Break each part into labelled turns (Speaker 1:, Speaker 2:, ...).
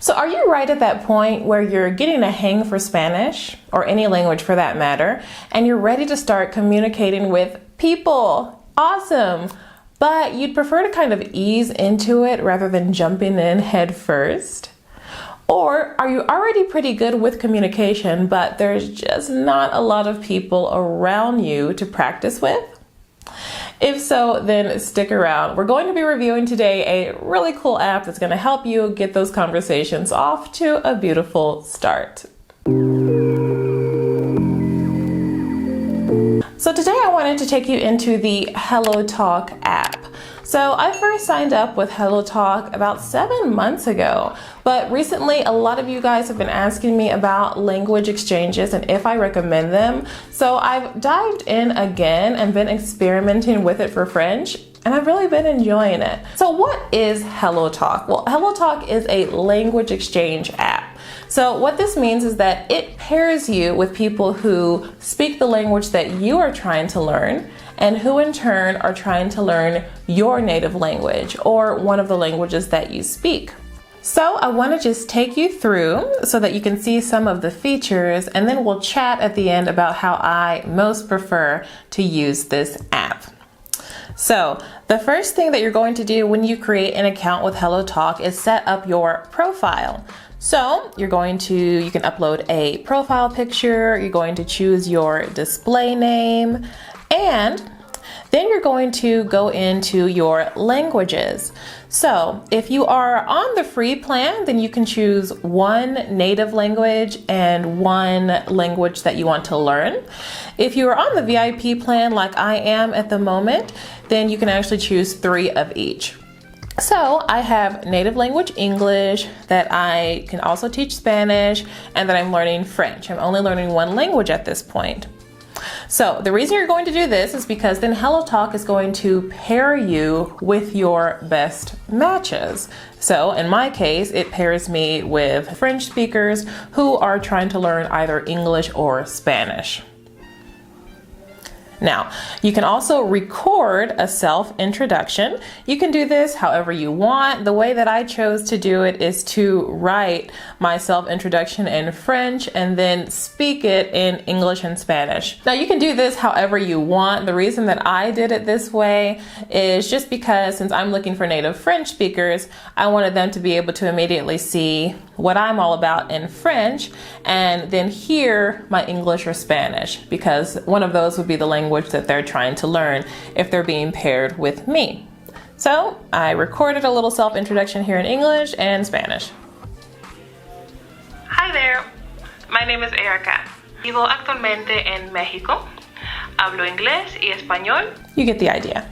Speaker 1: So are you right at that point where you're getting a hang for Spanish, or any language for that matter, and you're ready to start communicating with people? Awesome! But you'd prefer to kind of ease into it rather than jumping in head first? Or are you already pretty good with communication, but there's just not a lot of people around you to practice with? If so, then stick around. We're going to be reviewing today a really cool app that's going to help you get those conversations off to a beautiful start. So today I wanted to take you into the HelloTalk app. So I first signed up with HelloTalk about 7 months ago, but recently a lot of you guys have been asking me about language exchanges and if I recommend them. So I've dived in again and been experimenting with it for French, and I've really been enjoying it. So what is HelloTalk? Well, HelloTalk is a language exchange app. So what this means is that it pairs you with people who speak the language that you are trying to learn, and who in turn are trying to learn your native language or one of the languages that you speak. So I want to just take you through so that you can see some of the features, and then we'll chat at the end about how I most prefer to use this app. So the first thing that you're going to do when you create an account with HelloTalk is set up your profile. So you can upload a profile picture, you're going to choose your display name, and then you're going to go into your languages. So if you are on the free plan, then you can choose one native language and one language that you want to learn. If you are on the VIP plan like I am at the moment, then you can actually choose 3 of each. So I have native language English, that I can also teach Spanish, and that I'm learning French. I'm only learning one language at this point. So the reason you're going to do this is because then HelloTalk is going to pair you with your best matches. So in my case, it pairs me with French speakers who are trying to learn either English or Spanish. Now, you can also record a self-introduction. You can do this however you want. The way that I chose to do it is to write my self-introduction in French and then speak it in English and Spanish. Now, you can do this however you want. The reason that I did it this way is just because since I'm looking for native French speakers, I wanted them to be able to immediately see what I'm all about in French and then hear my English or Spanish, because one of those would be the language that they're trying to learn if they're being paired with me. So I recorded a little self-introduction here in English and Spanish.
Speaker 2: Hi there, my name is Erica. Vivo actualmente en México. Hablo inglés y español.
Speaker 1: You get the idea.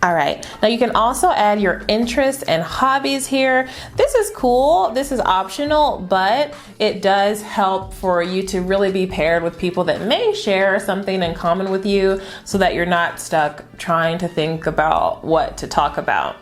Speaker 1: All right, now you can also add your interests and hobbies here. This is cool, this is optional, but it does help for you to really be paired with people that may share something in common with you so that you're not stuck trying to think about what to talk about.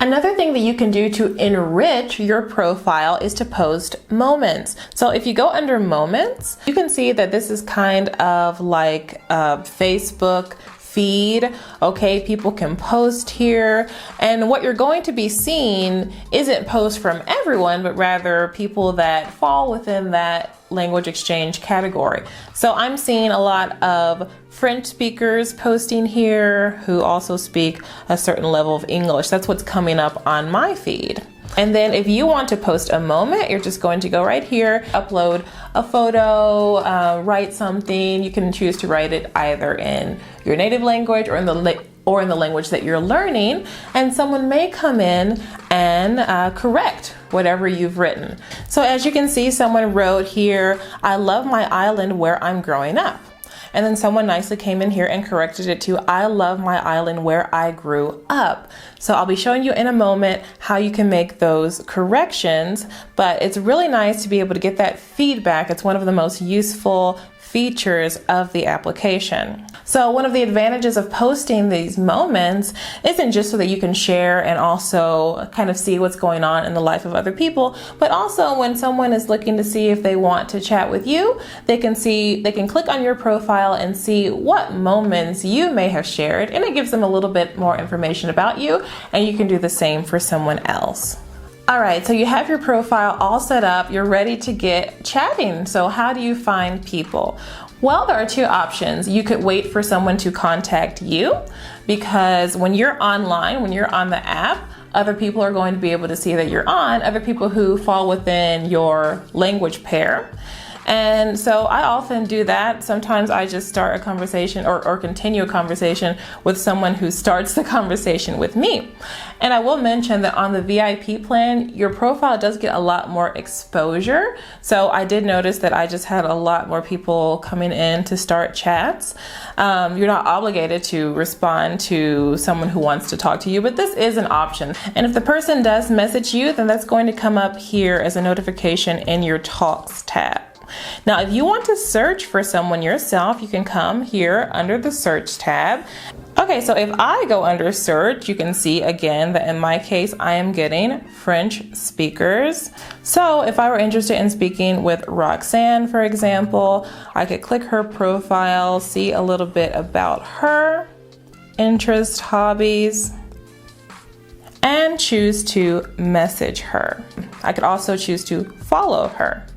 Speaker 1: Another thing that you can do to enrich your profile is to post moments. So if you go under moments, you can see that this is kind of like a Facebook feed. Okay, people can post here, and what you're going to be seeing isn't posts from everyone, but rather people that fall within that language exchange category. So I'm seeing a lot of French speakers posting here who also speak a certain level of English. That's what's coming up on my feed. And then if you want to post a moment, you're just going to go right here, upload a photo, write something. You can choose to write it either in your native language or in the language that you're learning, and someone may come in and correct whatever you've written. So as you can see, someone wrote here, "I love my island where I'm growing up." And then someone nicely came in here and corrected it to, "I love my island where I grew up." So I'll be showing you in a moment how you can make those corrections, but it's really nice to be able to get that feedback. It's one of the most useful features of the application. So one of the advantages of posting these moments isn't just so that you can share and also kind of see what's going on in the life of other people, but also when someone is looking to see if they want to chat with you, they can click on your profile and see what moments you may have shared, and it gives them a little bit more information about you, and you can do the same for someone else. All right, so you have your profile all set up, you're ready to get chatting. So how do you find people? Well, there are two options. You could wait for someone to contact you, because when you're online, when you're on the app, other people are going to be able to see that you're on, other people who fall within your language pair. And so I often do that. Sometimes I just start a conversation or continue a conversation with someone who starts the conversation with me. And I will mention that on the VIP plan, your profile does get a lot more exposure. So I did notice that I just had a lot more people coming in to start chats. You're not obligated to respond to someone who wants to talk to you, but this is an option. And if the person does message you, then that's going to come up here as a notification in your Talks tab. Now, if you want to search for someone yourself, you can come here under the search tab. Okay, so if I go under search, you can see again that in my case, I am getting French speakers. So if I were interested in speaking with Roxanne, for example, I could click her profile, see a little bit about her, interests, hobbies, and choose to message her. I could also choose to follow her.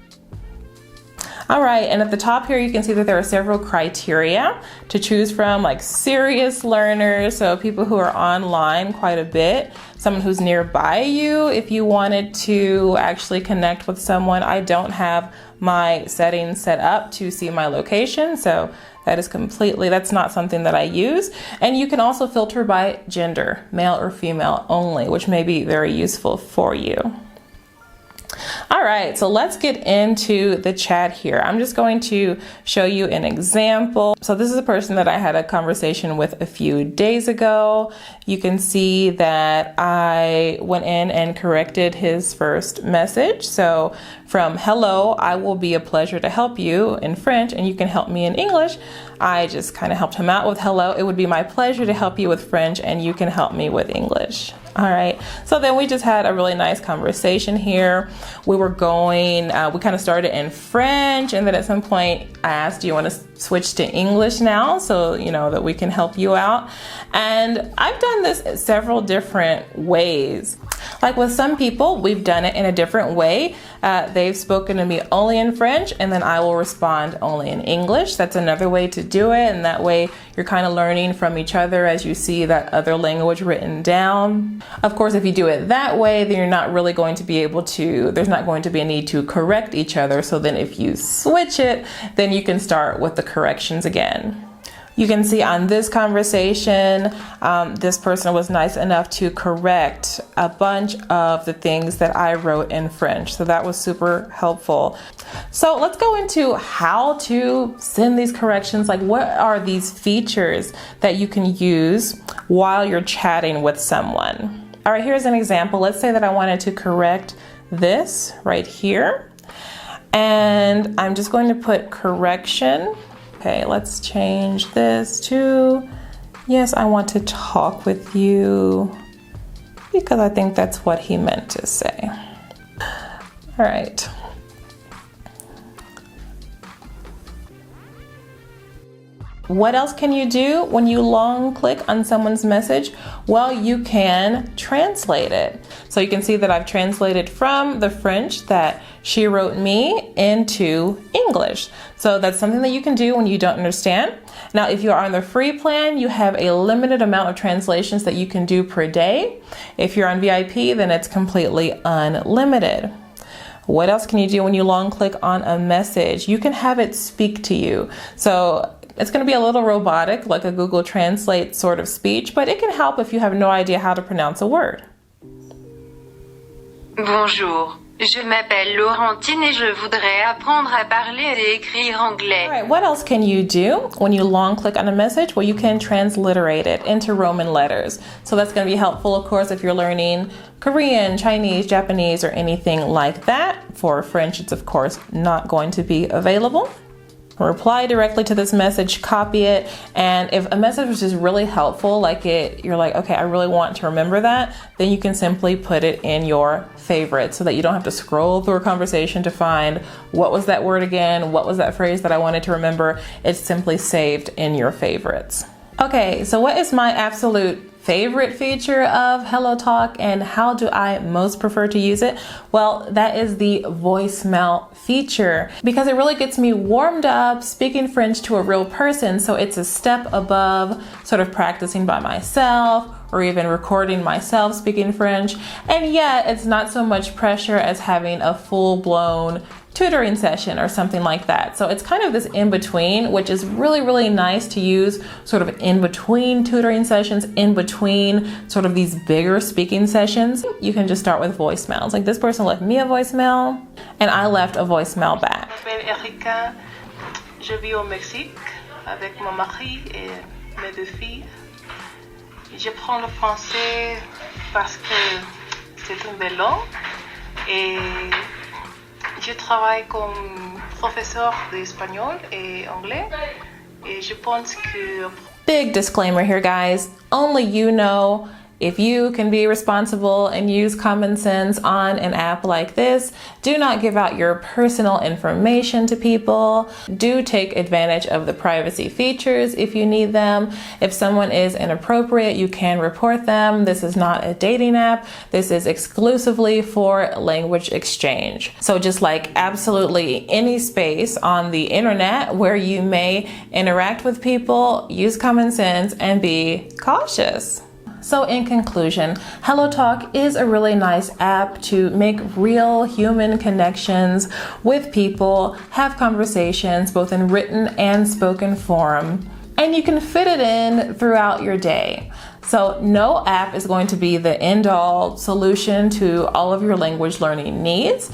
Speaker 1: All right, and at the top here, you can see that there are several criteria to choose from, like serious learners, so people who are online quite a bit, someone who's nearby you if you wanted to actually connect with someone. I don't have my settings set up to see my location, so that's not something that I use. And you can also filter by gender, male or female only, which may be very useful for you. All right, so let's get into the chat here. I'm just going to show you an example. So this is a person that I had a conversation with a few days ago. You can see that I went in and corrected his first message. So from hello, I will be a pleasure to help you in French, and you can help me in English. I just kind of helped him out with hello. It would be my pleasure to help you with French, and you can help me with English. All right, so then we just had a really nice conversation here. We kind of started in French, and then at some point I asked, do you want to switch to English now so that we can help you out? And I've done this several different ways. Like with some people, we've done it in a different way. They've spoken to me only in French, and then I will respond only in English. That's another way to do it, and that way you're kind of learning from each other as you see that other language written down. Of course, if you do it that way, then you're not really going to be able to, there's not going to be a need to correct each other. So then if you switch it, then you can start with the corrections again. You can see on this conversation, this person was nice enough to correct a bunch of the things that I wrote in French. So that was super helpful. So let's go into how to send these corrections. Like, what are these features that you can use while you're chatting with someone? All right, here's an example. Let's say that I wanted to correct this right here. And I'm just going to put correction. Okay, let's change this to, yes, I want to talk with you, because I think that's what he meant to say. All right. What else can you do when you long click on someone's message? Well, you can translate it. So you can see that I've translated from the French that she wrote me into English. So that's something that you can do when you don't understand. Now, if you are on the free plan, you have a limited amount of translations that you can do per day. If you're on VIP, then it's completely unlimited. What else can you do when you long click on a message? You can have it speak to you. So it's going to be a little robotic, like a Google Translate sort of speech, but it can help if you have no idea how to pronounce a word.
Speaker 3: Bonjour, je m'appelle Laurentine et je voudrais apprendre à parler et écrire anglais.
Speaker 1: All right, what else can you do when you long click on a message? Well, you can transliterate it into Roman letters. So that's going to be helpful, of course, if you're learning Korean, Chinese, Japanese, or anything like that. For French, it's of course not going to be available. Reply directly to this message, copy it, and if a message was just really helpful, like you're like, okay, I really want to remember that, then you can simply put it in your favorites so that you don't have to scroll through a conversation to find what was that word again, what was that phrase that I wanted to remember. It's simply saved in your favorites. Okay, so what is my absolute favorite feature of HelloTalk and how do I most prefer to use it? Well, that is the voicemail feature, because it really gets me warmed up speaking French to a real person. So it's a step above sort of practicing by myself or even recording myself speaking French. And yet it's not so much pressure as having a full-blown tutoring session or something like that. So it's kind of this in between, which is really, really nice to use sort of in between tutoring sessions, in between sort of these bigger speaking sessions. You can just start with voicemails. Like this person left me a voicemail and I left a voicemail back.
Speaker 2: Je m'appelle Erika, je vis au Mexique avec mon mari et mes deux filles. Je prends le français parce que c'est une belle langue et je travaille comme professeur d'espagnol et anglais et je pense que...
Speaker 1: Big disclaimer here, guys. Only you know if you can be responsible and use common sense on an app like this. Do not give out your personal information to people. Do take advantage of the privacy features if you need them. If someone is inappropriate, you can report them. This is not a dating app. This is exclusively for language exchange. So just like absolutely any space on the internet where you may interact with people, use common sense and be cautious. So in conclusion, HelloTalk is a really nice app to make real human connections with people, have conversations both in written and spoken form, and you can fit it in throughout your day. So no app is going to be the end-all solution to all of your language learning needs.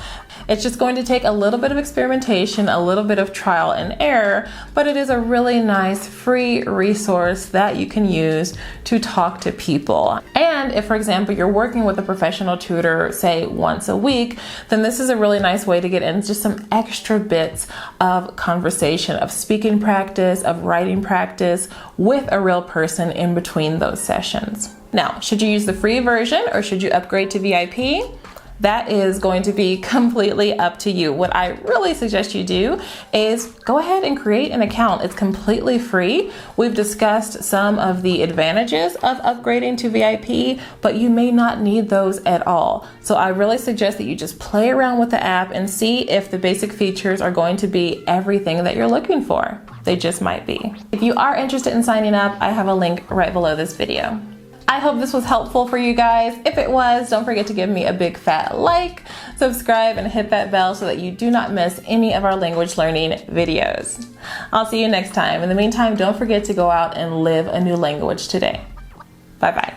Speaker 1: It's just going to take a little bit of experimentation, a little bit of trial and error, but it is a really nice free resource that you can use to talk to people. And if, for example, you're working with a professional tutor, say once a week, then this is a really nice way to get in just some extra bits of conversation, of speaking practice, of writing practice with a real person in between those sessions. Now, should you use the free version or should you upgrade to VIP? That is going to be completely up to you. What I really suggest you do is go ahead and create an account. It's completely free. We've discussed some of the advantages of upgrading to VIP, but you may not need those at all. So I really suggest that you just play around with the app and see if the basic features are going to be everything that you're looking for. They just might be. If you are interested in signing up, I have a link right below this video. I hope this was helpful for you guys. If it was, don't forget to give me a big fat like, subscribe, and hit that bell so that you do not miss any of our language learning videos. I'll see you next time. In the meantime, don't forget to go out and live a new language today. Bye-bye.